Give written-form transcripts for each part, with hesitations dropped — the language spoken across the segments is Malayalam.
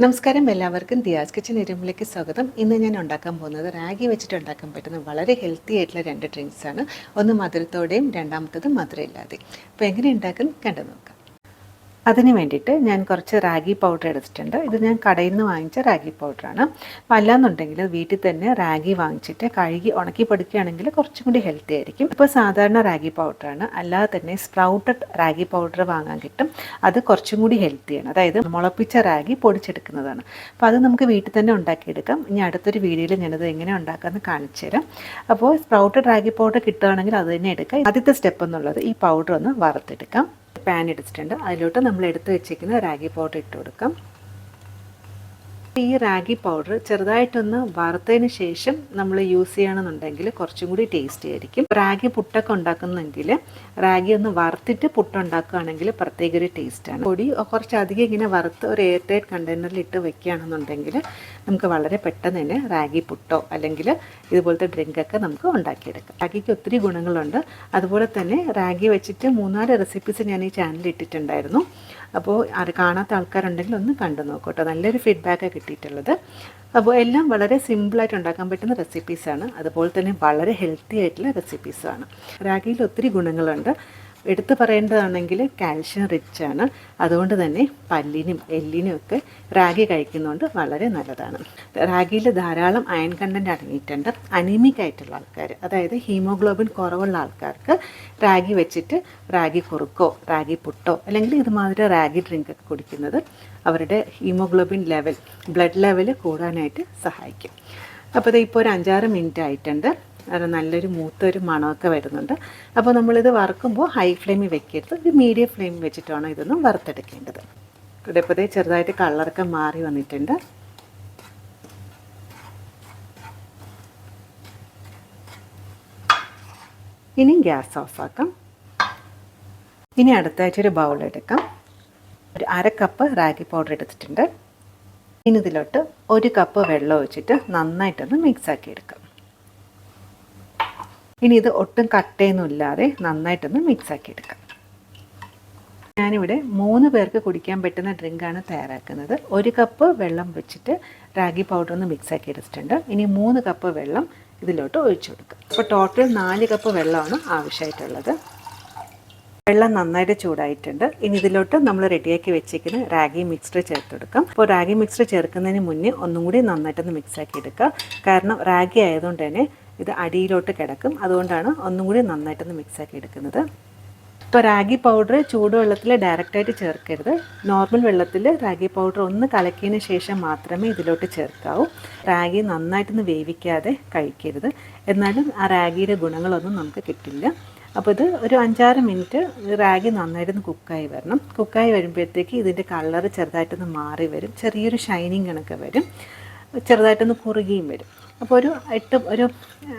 നമസ്കാരം, എല്ലാവർക്കും ദിയാസ് കിച്ചൻ ഇരുമ്പിലേക്ക് സ്വാഗതം. ഇന്ന് ഞാൻ ഉണ്ടാക്കാൻ പോകുന്നത് റാഗി വെച്ചിട്ട് ഉണ്ടാക്കാൻ പറ്റുന്ന വളരെ ഹെൽത്തി ആയിട്ടുള്ള 2 ഡ്രിങ്ക്സാണ്. ഒന്ന് മധുരത്തോടെയും രണ്ടാമത്തത് മധുരമില്ലാതെ. അപ്പോൾ എങ്ങനെ ഉണ്ടാക്കും കണ്ടു നോക്കാം. അതിന് വേണ്ടിയിട്ട് ഞാൻ കുറച്ച് റാഗി പൗഡർ എടുത്തിട്ടുണ്ട്. ഇത് ഞാൻ കടയിൽ നിന്ന് വാങ്ങിച്ച റാഗി പൗഡറാണ്. അപ്പോൾ അല്ലാന്നുണ്ടെങ്കിൽ വീട്ടിൽ തന്നെ റാഗി വാങ്ങിച്ചിട്ട് കഴുകി ഉണക്കി പൊടിക്കുകയാണെങ്കിൽ കുറച്ചും കൂടി ഹെൽത്തി ആയിരിക്കും. ഇപ്പോൾ സാധാരണ റാഗി പൗഡറാണ്, അല്ലാതെ തന്നെ സ്പ്രൗട്ടഡ് റാഗി പൗഡർ വാങ്ങാൻ കിട്ടും. അത് കുറച്ചും കൂടി ഹെൽത്തിയാണ്, അതായത് മുളപ്പിച്ച റാഗി പൊടിച്ചെടുക്കുന്നതാണ്. അപ്പോൾ അത് നമുക്ക് വീട്ടിൽ തന്നെ ഉണ്ടാക്കിയെടുക്കാം. ഇനി അടുത്തൊരു വീഡിയോയിൽ ഞാനത് എങ്ങനെ ഉണ്ടാക്കാമെന്ന് കാണിച്ചു തരാം. അപ്പോൾ സ്പ്രൗട്ടഡ് റാഗി പൗഡർ കിട്ടുകയാണെങ്കിൽ അത് തന്നെ എടുക്കാം. ആദ്യത്തെ സ്റ്റെപ്പ് എന്നുള്ളത് ഈ പൗഡർ ഒന്ന് വറുത്തെടുക്കാം. പാൻ എടുത്തിട്ടുണ്ട്, അതിലോട്ട് നമ്മൾ എടുത്ത് വെച്ചിരിക്കുന്ന റാഗി പൗഡർ ഇട്ട് കൊടുക്കാം. ഈ റാഗി പൗഡർ ചെറുതായിട്ടൊന്ന് വറുത്തതിന് ശേഷം നമ്മൾ യൂസ് ചെയ്യണമെന്നുണ്ടെങ്കിൽ കുറച്ചും കൂടി ടേസ്റ്റി ആയിരിക്കും. റാഗി പുട്ടൊക്കെ ഉണ്ടാക്കുന്നെങ്കിൽ റാഗി ഒന്ന് വറുത്തിട്ട് പുട്ടുണ്ടാക്കുകയാണെങ്കിൽ പ്രത്യേക ഒരു ടേസ്റ്റാണ്. പൊടി കുറച്ചധികം ഇങ്ങനെ വറുത്ത് ഒരു എയർ ടൈറ്റ് കണ്ടെയ്നറിൽ ഇട്ട് വെക്കുകയാണെന്നുണ്ടെങ്കിൽ നമുക്ക് വളരെ പെട്ടെന്ന് തന്നെ റാഗി പുട്ടോ അല്ലെങ്കിൽ ഇതുപോലത്തെ ഡ്രിങ്കൊക്കെ നമുക്ക് ഉണ്ടാക്കിയെടുക്കാം. റാഗിക്ക് ഒത്തിരി ഗുണങ്ങളുണ്ട്. അതുപോലെ തന്നെ റാഗി വെച്ചിട്ട് 3-4 റെസിപ്പീസ് ഞാൻ ഈ ചാനലിൽ ഇട്ടിട്ടുണ്ടായിരുന്നു. അപ്പോൾ അത് കാണാത്ത ആൾക്കാരുണ്ടെങ്കിൽ ഒന്ന് കണ്ടു നോക്കട്ടോ. നല്ലൊരു ഫീഡ്ബാക്കാണ് കിട്ടിയിട്ടുള്ളത്. അപ്പോൾ എല്ലാം വളരെ സിമ്പിളായിട്ട് ഉണ്ടാക്കാൻ പറ്റുന്ന റെസിപ്പീസാണ്. അതുപോലെ തന്നെ വളരെ ഹെൽത്തി ആയിട്ടുള്ള റെസിപ്പീസാണ്. റാഗിയിൽ ഒത്തിരി ഗുണങ്ങളുണ്ട്. എടുത്തു പറയേണ്ടതാണെങ്കിൽ കാൽഷ്യം റിച്ച് ആണ്. അതുകൊണ്ട് തന്നെ പല്ലിനും എല്ലിനും ഒക്കെ റാഗി കഴിക്കുന്നതുകൊണ്ട് വളരെ നല്ലതാണ്. റാഗിയിൽ ധാരാളം അയൺ കണ്ടൻറ്റ് അടങ്ങിയിട്ടുണ്ട്. അനീമിക് ആയിട്ടുള്ള ആൾക്കാർ, അതായത് ഹീമോഗ്ലോബിൻ കുറവുള്ള ആൾക്കാർക്ക് റാഗി വെച്ചിട്ട് റാഗി കുറുക്കോ റാഗി പുട്ടോ അല്ലെങ്കിൽ ഇതുമാതിരി റാഗി ഡ്രിങ്കൊക്കെ കുടിക്കുന്നത് അവരുടെ ഹീമോഗ്ലോബിൻ ലെവൽ, ബ്ലഡ് ലെവൽ കൂടാനായിട്ട് സഹായിക്കും. അപ്പോൾ ഇത് ഇപ്പോൾ ഒരു 5-6 മിനിറ്റ് ആയിട്ടുണ്ട്. അത് നല്ലൊരു മൂത്തൊരു മണമൊക്കെ വരുന്നുണ്ട്. അപ്പോൾ നമ്മളിത് വറുക്കുമ്പോൾ ഹൈ ഫ്ലെയിമിൽ വെക്കരുത്, ഒരു മീഡിയം ഫ്ലെയിമിൽ വെച്ചിട്ട് വേണം ഇതൊന്നും വറുത്തെടുക്കേണ്ടത്. ഇവിടെ ഇപ്പോൾ ചെറുതായിട്ട് കളറൊക്കെ മാറി വന്നിട്ടുണ്ട്. ഇനി ഗ്യാസ് ഓഫാക്കാം. ഇനി അടുത്തായിട്ടൊരു ബൗൾ എടുക്കാം. ഒരു 1/2 കപ്പ് റാഗി പൗഡർ എടുത്തിട്ടുണ്ട്. ഇനി ഇതിലോട്ട് 1 കപ്പ് വെള്ളം ഒഴിച്ചിട്ട് നന്നായിട്ടൊന്ന് മിക്സാക്കി എടുക്കാം. ഇനി ഇത് ഒട്ടും കട്ടയൊന്നും ഇല്ലാതെ നന്നായിട്ടൊന്ന് മിക്സാക്കി എടുക്കാം. ഞാനിവിടെ 3 പേർക്ക് കുടിക്കാൻ പറ്റുന്ന ഡ്രിങ്കാണ് തയ്യാറാക്കുന്നത്. 1 കപ്പ് വെള്ളം വെച്ചിട്ട് റാഗി പൗഡർ ഒന്ന് മിക്സാക്കി എടുത്തിട്ടുണ്ട്. ഇനി 3 കപ്പ് വെള്ളം ഇതിലോട്ട് ഒഴിച്ചു കൊടുക്കുക. അപ്പോൾ ടോട്ടൽ 4 കപ്പ് വെള്ളമാണ് ആവശ്യമായിട്ടുള്ളത്. വെള്ളം നന്നായിട്ട് ചൂടായിട്ടുണ്ട്. ഇനി ഇതിലോട്ട് നമ്മൾ റെഡിയാക്കി വെച്ചിരിക്കുന്ന റാഗി മിക്സ്ചർ ചേർത്ത് കൊടുക്കാം. അപ്പോൾ റാഗി മിക്സ്ചർ ചേർക്കുന്നതിന് മുന്നേ ഒന്നും കൂടി നന്നായിട്ടൊന്ന് മിക്സാക്കി എടുക്കുക. കാരണം റാഗി ആയതുകൊണ്ട് തന്നെ ഇത് അടിയിലോട്ട് കിടക്കും. അതുകൊണ്ടാണ് ഒന്നും കൂടി നന്നായിട്ടൊന്ന് മിക്സാക്കി എടുക്കുന്നത്. ഇപ്പോൾ റാഗി പൗഡർ ചൂടുവെള്ളത്തിൽ ഡയറക്റ്റായിട്ട് ചേർക്കരുത്. നോർമൽ വെള്ളത്തിൽ റാഗി പൗഡർ ഒന്ന് കലക്കിയതിന് ശേഷം മാത്രമേ ഇതിലോട്ട് ചേർക്കാവൂ. റാഗി നന്നായിട്ടൊന്ന് വേവിക്കാതെ കഴിക്കരുത്, എന്നാലും ആ റാഗിയുടെ ഗുണങ്ങളൊന്നും നമുക്ക് കിട്ടില്ല. അപ്പോൾ ഇത് ഒരു 5-6 മിനിറ്റ് റാഗി നന്നായിട്ടൊന്ന് കുക്കായി വരണം. കുക്കായി വരുമ്പോഴത്തേക്ക് ഇതിൻ്റെ കളർ ചെറുതായിട്ടൊന്ന് മാറി വരും, ചെറിയൊരു ഷൈനിങ് കണക്ക് വരും, ചെറുതായിട്ടൊന്ന് കുറുകിയും വരും. അപ്പോൾ ഒരു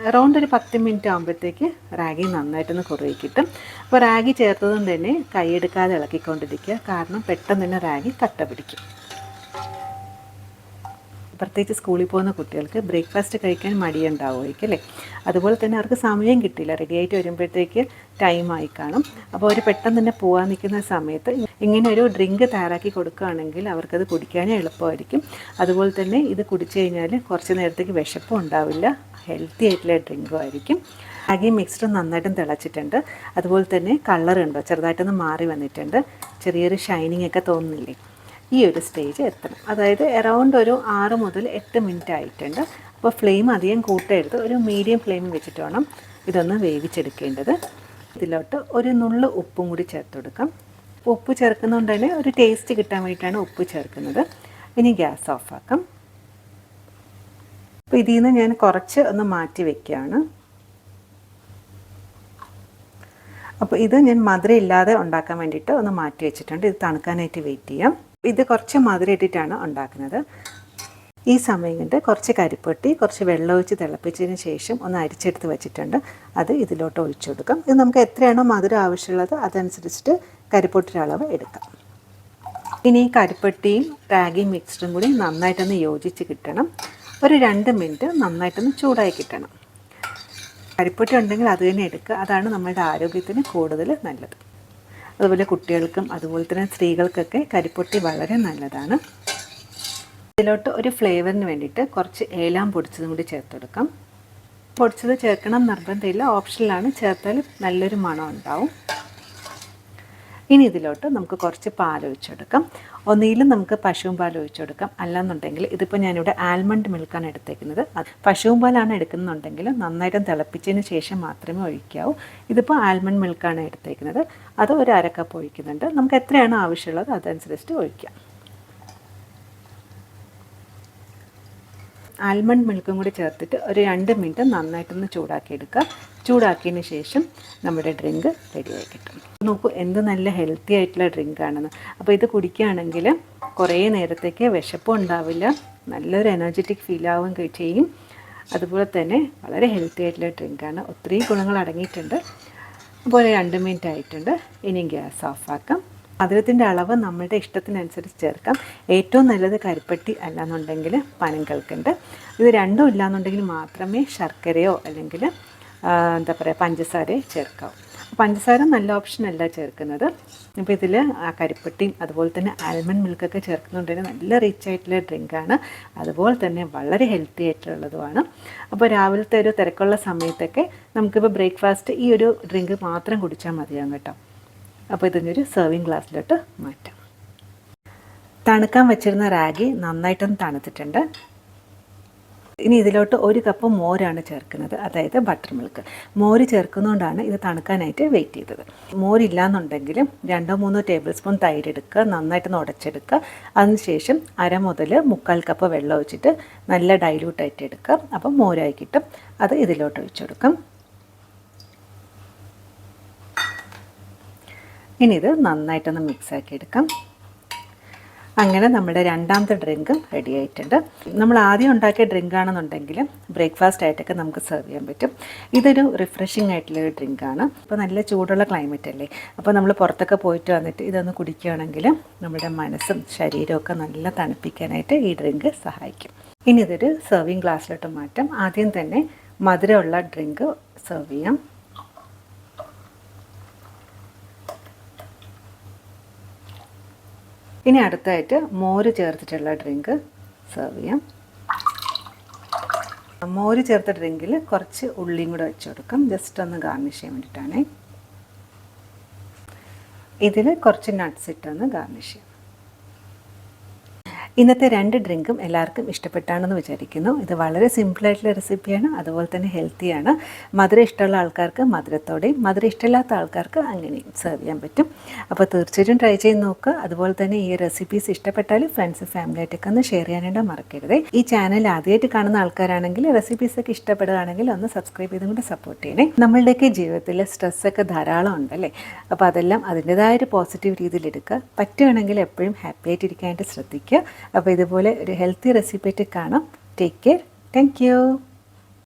അറൗണ്ട് ഒരു 10 മിനിറ്റ് ആകുമ്പോഴത്തേക്ക് റാഗി നന്നായിട്ടൊന്ന് കുറുകി കിട്ടും. അപ്പോൾ റാഗി ചേർത്തതും തന്നെ കൈയെടുക്കാതെ ഇളക്കിക്കൊണ്ടിരിക്കുക, കാരണം പെട്ടെന്ന് തന്നെ റാഗി കട്ട പിടിക്കും. പ്രത്യേകിച്ച് സ്കൂളിൽ പോകുന്ന കുട്ടികൾക്ക് ബ്രേക്ക്ഫാസ്റ്റ് കഴിക്കാൻ മടിയുണ്ടാവുമായിരിക്കും അല്ലേ. അതുപോലെ തന്നെ അവർക്ക് സമയം കിട്ടില്ല, റെഡിയായിട്ട് വരുമ്പോഴത്തേക്ക് ടൈമായി കാണും. അപ്പോൾ അവർ പെട്ടെന്ന് തന്നെ പോകാൻ നിൽക്കുന്ന സമയത്ത് ഇങ്ങനെ ഒരു ഡ്രിങ്ക് തയ്യാറാക്കി കൊടുക്കുകയാണെങ്കിൽ അവർക്കത് കുടിക്കാനും എളുപ്പമായിരിക്കും. അതുപോലെ തന്നെ ഇത് കുടിച്ചു കഴിഞ്ഞാൽ കുറച്ച് നേരത്തേക്ക് വിശപ്പും ഉണ്ടാവില്ല, ഹെൽത്തി ആയിട്ടുള്ള ഡ്രിങ്കും ആയിരിക്കും. റാഗി മിക്സ്ഡ് നന്നായിട്ടും തിളച്ചിട്ടുണ്ട്. അതുപോലെ തന്നെ കളറുണ്ടോ ചെറുതായിട്ടൊന്ന് മാറി വന്നിട്ടുണ്ട്, ചെറിയൊരു ഷൈനിങ് ഒക്കെ തോന്നുന്നില്ലേ. ഈ ഒരു സ്റ്റേജ് എത്തണം, അതായത് അറൗണ്ട് ഒരു 6 മുതൽ 8 മിനിറ്റ് ആയിട്ടുണ്ട്. അപ്പോൾ ഫ്ലെയിം അധികം കൂട്ടരുത്, ഒരു മീഡിയം ഫ്ലെയിമിൽ വെച്ചിട്ട് വേണം ഇതൊന്ന് വേവിച്ചെടുക്കേണ്ടത്. ഇതിലോട്ട് ഒരു നുള്ളു ഉപ്പും കൂടി ചേർത്ത് കൊടുക്കാം. ഉപ്പ് ചേർക്കുന്നതുകൊണ്ട് തന്നെ ഒരു ടേസ്റ്റ് കിട്ടാൻ വേണ്ടിയിട്ടാണ് ഉപ്പ് ചേർക്കുന്നത്. ഇനി ഗ്യാസ് ഓഫാക്കാം. അപ്പോൾ ഇതിൽ നിന്ന് ഞാൻ കുറച്ച് ഒന്ന് മാറ്റി വയ്ക്കുകയാണ്. അപ്പോൾ ഇത് ഞാൻ മധുരം ഇല്ലാതെ ഉണ്ടാക്കാൻ വേണ്ടിയിട്ട് ഒന്ന് മാറ്റി വെച്ചിട്ടുണ്ട്. ഇത് തണുക്കാനായിട്ട് വെയിറ്റ് ചെയ്യാം. ഇത് കുറച്ച് മധുരം ഇട്ടിട്ടാണ് ഉണ്ടാക്കുന്നത്. ഈ സമയം കൊണ്ട് കുറച്ച് കരിപ്പൊട്ടി കുറച്ച് വെള്ളം ഒഴിച്ച് തിളപ്പിച്ചതിന് ശേഷം ഒന്ന് അരിച്ചെടുത്ത് വെച്ചിട്ടുണ്ട്. അത് ഇതിലോട്ട് ഒഴിച്ചു കൊടുക്കാം. ഇത് നമുക്ക് എത്രയാണോ മധുരം ആവശ്യമുള്ളത് അതനുസരിച്ചിട്ട് കരിപ്പൊട്ടിയുടെ അളവ് എടുക്കാം. ഇനി ഈ കരിപ്പൊട്ടിയും റാഗി മിക്സ്ഡും കൂടി നന്നായിട്ടൊന്ന് യോജിച്ച് കിട്ടണം. ഒരു 2 മിനിറ്റ് നന്നായിട്ടൊന്ന് ചൂടായി കിട്ടണം. കരിപ്പൊട്ടി ഉണ്ടെങ്കിൽ അത് തന്നെ എടുക്കുക, അതാണ് നമ്മുടെ ആരോഗ്യത്തിന് കൂടുതൽ നല്ലത്. അതുപോലെ കുട്ടികൾക്കും അതുപോലെ തന്നെ സ്ത്രീകൾക്കൊക്കെ കരിപ്പൊട്ടി വളരെ നല്ലതാണ്. ഇതിലോട്ട് ഒരു ഫ്ലേവറിന് വേണ്ടിയിട്ട് കുറച്ച് ഏലാം പൊടിച്ചതും കൂടി ചേർത്ത് കൊടുക്കാം. പൊടിച്ചത് ചേർക്കണം നിർബന്ധമില്ല, ഓപ്ഷനിലാണ്. ചേർത്താൽ നല്ലൊരു മണം ഉണ്ടാവും. ഇനി ഇതിലോട്ട് നമുക്ക് കുറച്ച് പാൽ ഒഴിച്ചെടുക്കാം. ഒന്നിലും നമുക്ക് പശുവും പാൽ ഒഴിച്ചെടുക്കാം, അല്ലാന്നുണ്ടെങ്കിൽ ഇതിപ്പോൾ ഞാനിവിടെ ആൽമണ്ട് മിൽക്കാണ് എടുത്തേക്കുന്നത്. പശുവും പാലാണ് എടുക്കുന്നുണ്ടെങ്കിൽ നന്നായിട്ടും തിളപ്പിച്ചതിന് ശേഷം മാത്രമേ ഒഴിക്കാവൂ. ഇതിപ്പോൾ ആൽമണ്ട് മിൽക്കാണ് എടുത്തേക്കുന്നത്. അത് ഒരു 1/2 കപ്പ് ഒഴിക്കുന്നുണ്ട്. നമുക്ക് എത്രയാണ് ആവശ്യമുള്ളത് അതനുസരിച്ച് ഒഴിക്കാം. ആൽമണ്ട് മിൽക്കും കൂടി ചേർത്തിട്ട് ഒരു 2 മിനിറ്റ് നന്നായിട്ടൊന്ന് ചൂടാക്കിയെടുക്കുക. ചൂടാക്കിയതിന് ശേഷം നമ്മുടെ ഡ്രിങ്ക് റെഡിയായി കിട്ടും. നോക്കൂ എന്ത് നല്ല ഹെൽത്തി ആയിട്ടുള്ള ഡ്രിങ്കാണെന്ന്. അപ്പോൾ ഇത് കുടിക്കുകയാണെങ്കിൽ കുറേ നേരത്തേക്ക് വിശപ്പും ഉണ്ടാവില്ല, നല്ലൊരു എനർജറ്റിക് ഫീലാവും ചെയ്യും. അതുപോലെ തന്നെ വളരെ ഹെൽത്തി ആയിട്ടുള്ള ഡ്രിങ്കാണ്. ഒത്തിരി ഗുണങ്ങൾ അടങ്ങിയിട്ടുണ്ട്. അപ്പോൾ 2 മിനിറ്റ് ആയിട്ടുണ്ട്. ഇനി ഗ്യാസ് ഓഫാക്കാം. മധുരത്തിൻ്റെ അളവ് നമ്മളുടെ ഇഷ്ടത്തിനനുസരിച്ച് ചേർക്കാം. ഏറ്റവും നല്ലത് കരിപ്പട്ടി അല്ലാന്നുണ്ടെങ്കിൽ പനങ്കൽക്കുണ്ട്. ഇത് രണ്ടും ഇല്ലാന്നുണ്ടെങ്കിൽ മാത്രമേ ശർക്കരയോ അല്ലെങ്കിൽ എന്താ പറയുക പഞ്ചസാരയോ ചേർക്കാവൂ. പഞ്ചസാര നല്ല ഓപ്ഷനല്ല ചേർക്കുന്നത്. ഇപ്പോൾ ഇതിൽ കരിപ്പട്ടിയും അതുപോലെ തന്നെ ആൽമണ്ട് മിൽക്കൊക്കെ ചേർക്കുന്നുണ്ടെങ്കിൽ നല്ല റിച്ച് ആയിട്ടുള്ള ഡ്രിങ്കാണ്. അതുപോലെ തന്നെ വളരെ ഹെൽത്തി ആയിട്ടുള്ളതുമാണ്. അപ്പോൾ രാവിലത്തെ ഒരു തിരക്കുള്ള സമയത്തൊക്കെ നമുക്കിപ്പോൾ ബ്രേക്ക്ഫാസ്റ്റ് ഈ ഒരു ഡ്രിങ്ക് മാത്രം കുടിച്ചാൽ മതിയാകും കേട്ടോ. അപ്പോൾ ഇതിനൊരു സെർവിങ് ഗ്ലാസ്സിലോട്ട് മാറ്റാം. തണുക്കാൻ വെച്ചിരുന്ന റാഗി നന്നായിട്ടൊന്ന് തണുത്തിട്ടുണ്ട്. ഇനി ഇതിലോട്ട് 1 കപ്പ് മോരാണ് ചേർക്കുന്നത്, അതായത് ബട്ടർ മിൽക്ക്. മോര് ചേർക്കുന്നതുകൊണ്ടാണ് ഇത് തണുക്കാനായിട്ട് വെയിറ്റ് ചെയ്തത്. മോരില്ലാന്നുണ്ടെങ്കിൽ 2-3 ടേബിൾ സ്പൂൺ തൈര് എടുക്കുക, നന്നായിട്ടൊന്ന് ഉടച്ചെടുക്കുക. അതിനുശേഷം 1/2 മുതൽ 1/4 കപ്പ് വെള്ളം ഒഴിച്ചിട്ട് നല്ല ഡൈല്യൂട്ടായിട്ട് എടുക്കുക. അപ്പം മോരായി കിട്ടും. അത് ഇതിലോട്ട് ഒഴിച്ചു കൊടുക്കാം. ഇനി ഇത് നന്നായിട്ടൊന്ന് മിക്സാക്കി എടുക്കാം. അങ്ങനെ നമ്മുടെ രണ്ടാമത്തെ ഡ്രിങ്കും റെഡി ആയിട്ടുണ്ട്. നമ്മൾ ആദ്യം ഉണ്ടാക്കിയ ഡ്രിങ്ക് ആണെന്നുണ്ടെങ്കിൽ ബ്രേക്ക്ഫാസ്റ്റ് ആയിട്ടൊക്കെ നമുക്ക് സെർവ് ചെയ്യാൻ പറ്റും. ഇതൊരു റിഫ്രഷിംഗ് ആയിട്ടുള്ളൊരു ഡ്രിങ്കാണ്. ഇപ്പോൾ നല്ല ചൂടുള്ള ക്ലൈമറ്റ് അല്ലേ, അപ്പോൾ നമ്മൾ പുറത്തൊക്കെ പോയിട്ട് വന്നിട്ട് ഇതൊന്ന് കുടിക്കുകയാണെങ്കിൽ നമ്മുടെ മനസ്സും ശരീരമൊക്കെ നല്ല തണുപ്പിക്കാനായിട്ട് ഈ ഡ്രിങ്ക് സഹായിക്കും. ഇനി ഇതൊരു സെർവിങ് ഗ്ലാസ്സിലോട്ട് മാറ്റാം. ആദ്യം തന്നെ മധുരമുള്ള ഡ്രിങ്ക് സെർവ് ചെയ്യാം. ഇനി അടുത്തായിട്ട് മോര് ചേർത്തിട്ടുള്ള ഡ്രിങ്ക് സെർവ് ചെയ്യാം. മോര് ചേർത്ത ഡ്രിങ്കിൽ കുറച്ച് ഉള്ളിയും കൂടെ വെച്ച് കൊടുക്കാം, ജസ്റ്റ് ഒന്ന് ഗാർണിഷ് ചെയ്യാൻ വേണ്ടിയിട്ടാണ്. ഇതിൽ കുറച്ച് നട്ട്സ് ഇട്ടൊന്ന് ഗാർണിഷ് ചെയ്യാം. ഇന്നത്തെ 2 ഡ്രിങ്കും എല്ലാവർക്കും ഇഷ്ടപ്പെട്ടാണെന്ന് വിചാരിക്കുന്നു. ഇത് വളരെ സിമ്പിളായിട്ടുള്ള റെസിപ്പിയാണ്, അതുപോലെ തന്നെ ഹെൽത്തിയാണ്. മധുരം ഇഷ്ടമുള്ള ആൾക്കാർക്ക് മധുരത്തോടെയും മധുരം ഇഷ്ടമില്ലാത്ത ആൾക്കാർക്ക് അങ്ങനെയും സെർവ് ചെയ്യാൻ പറ്റും. അപ്പോൾ തീർച്ചയായിട്ടും ട്രൈ ചെയ്ത് നോക്കുക. അതുപോലെ തന്നെ ഈ റെസിപ്പീസ് ഇഷ്ടപ്പെട്ടാൽ ഫ്രണ്ട്സ് ഫാമിലിയായിട്ടൊക്കെ ഒന്ന് ഷെയർ ചെയ്യാനായിട്ട് മറക്കരുത്. ഈ ചാനൽ ആദ്യമായിട്ട് കാണുന്ന ആൾക്കാരാണെങ്കിൽ റെസിപ്പീസൊക്കെ ഇഷ്ടപ്പെടുകയാണെങ്കിൽ ഒന്ന് സബ്സ്ക്രൈബ് ചെയ്തും കൂടെ സപ്പോർട്ട് ചെയ്യണേ. നമ്മളുടെയൊക്കെ ജീവിതത്തിൽ സ്ട്രെസ്സൊക്കെ ധാരാളം ഉണ്ടല്ലേ, അപ്പോൾ അതെല്ലാം അതിൻ്റേതായൊരു പോസിറ്റീവ് രീതിയിൽ എടുക്കുക. പറ്റുകയാണെങ്കിൽ എപ്പോഴും ഹാപ്പി ആയിട്ടിരിക്കാനായിട്ട് ശ്രദ്ധിക്കുക. അപ്പോൾ ഇതുപോലെ ഒരു ഹെൽത്തി റെസിപ്പി ആയിട്ട് കാണാം. Take care. Thank you.